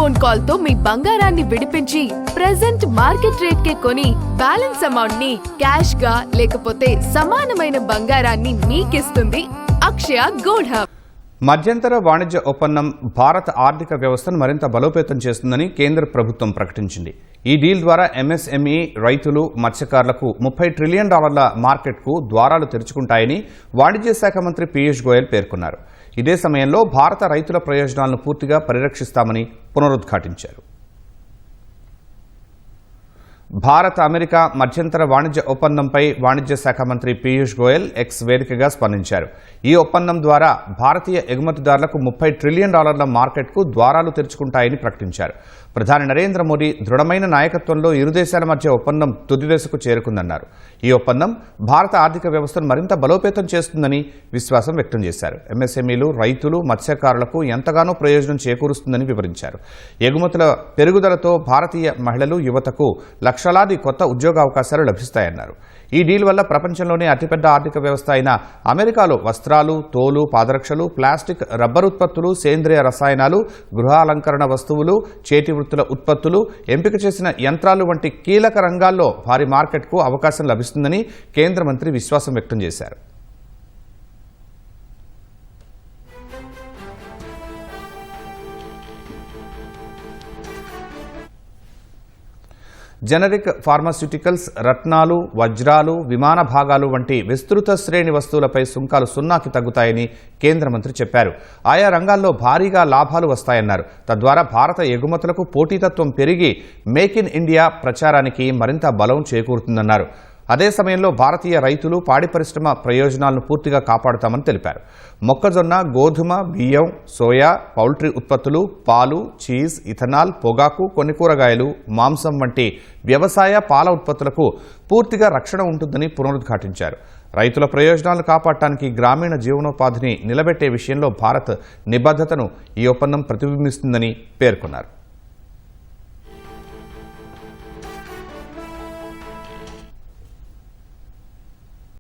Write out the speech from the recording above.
Phone call తో మీ బంగారాన్ని విడిపించి ప్రెజెంట్ మార్కెట్ రేట్ కే కొని బ్యాలెన్స్ అమౌంట్ ని క్యాష్ గా లేకపోతే సమానమైన బంగారాన్ని మీకిస్తుంది అక్షయ గోల్డ్ హబ్. మధ్యంతర వాణిజ్య ఒప్పందం భారత ఆర్థిక వ్యవస్థను మరింత బలోపేతం చేస్తుందని కేంద్ర ప్రభుత్వం ప్రకటించింది. ఈ డీల్ ద్వారా ఎంఎస్ఎంఈ, రైతులు, మత్స్యకారులకు $30 ట్రిలియన్ మార్కెట్కు ద్వారాలు తెరుచుకుంటాయని వాణిజ్య శాఖ మంత్రి పీయూష్ గోయల్ పేర్కొన్నారు. ఇదే సమయంలో భారత రైతుల ప్రయోజనాలను పూర్తిగా పరిరక్షిస్తామని పునరుద్ఘాటించారు. భారత్ అమెరికా మధ్యంతర వాణిజ్య ఒప్పందంపై వాణిజ్య శాఖ మంత్రి పీయూష్ గోయల్ ఎక్స్ వేదికగా స్పందించారు. ఈ ఒప్పందం ద్వారా భారతీయ ఎగుమతిదారులకు $30 ట్రిలియన్ మార్కెట్కు ద్వారాలు తెరుచుకుంటాయని ప్రకటించారు. ప్రధాని నరేంద్ర మోదీ దృఢమైన నాయకత్వంలో ఇరు దేశాల మధ్య ఒప్పందం తుది దశకు చేరుకుందన్నారు. ఈ ఒప్పందం భారత ఆర్థిక వ్యవస్థను మరింత బలోపేతం చేస్తుందని విశ్వాసం వ్యక్తం చేశారు. ఎంఎస్ఎంఈలు, రైతులు, మత్స్యకారులకు ఎంతగానో ప్రయోజనం చేకూరుస్తుందని వివరించారు. ఎగుమతుల పెరుగుదలతో భారతీయ మహిళలు, యువతకు లక్షలాది కొత్త ఉద్యోగావకాశాలు లభిస్తాయన్నారు. ఈ డీల్ వల్ల ప్రపంచంలోనే అతిపెద్ద ఆర్థిక వ్యవస్థ అయిన అమెరికాలో వస్త్రాలు, తోలు, పాదరక్షలు, ప్లాస్టిక్, రబ్బర్ ఉత్పత్తులు, సేంద్రియ రసాయనాలు, గృహాలంకరణ వస్తువులు, చేతి వృత్తుల ఉత్పత్తులు, ఎంపిక చేసిన యంత్రాలు వంటి కీలక రంగాల్లో భారీ మార్కెట్కు అవకాశం లభిస్తుందని కేంద్ర మంత్రి విశ్వాసం వ్యక్తం చేశారు. జనరిక్ ఫార్మాస్యూటికల్స్, రత్నాలు, వజ్రాలు, విమాన భాగాలు వంటి విస్తృత శ్రేణి వస్తువులపై సుంకాలు 0కి తగ్గుతాయని కేంద్ర మంత్రి చెప్పారు. ఆయా రంగాల్లో భారీగా లాభాలు వస్తాయన్నారు. తద్వారా భారత ఎగుమతులకు పోటీతత్వం పెరిగి మేక్ ఇన్ ఇండియా ప్రచారానికి మరింత బలం చేకూరుతుందన్నారు. అదే సమయంలో భారతీయ రైతులు, పాడి పరిశ్రమ ప్రయోజనాలను పూర్తిగా కాపాడుతామని తెలిపారు. మొక్కజొన్న, గోధుమ, బియ్యం, సోయా, పౌల్ట్రీ ఉత్పత్తులు, పాలు, చీజ్, ఇథనాల్, పొగాకు, కొన్ని కూరగాయలు, మాంసం వంటి వ్యవసాయ, పాల ఉత్పత్తులకు పూర్తిగా రక్షణ ఉంటుందని పునరుద్ఘాటించారు. రైతుల ప్రయోజనాలు కాపాడటానికి, గ్రామీణ జీవనోపాధిని నిలబెట్టే విషయంలో భారత్ నిబద్ధతను ఈ ఒప్పందం ప్రతిబింబిస్తుందని పేర్కొన్నారు.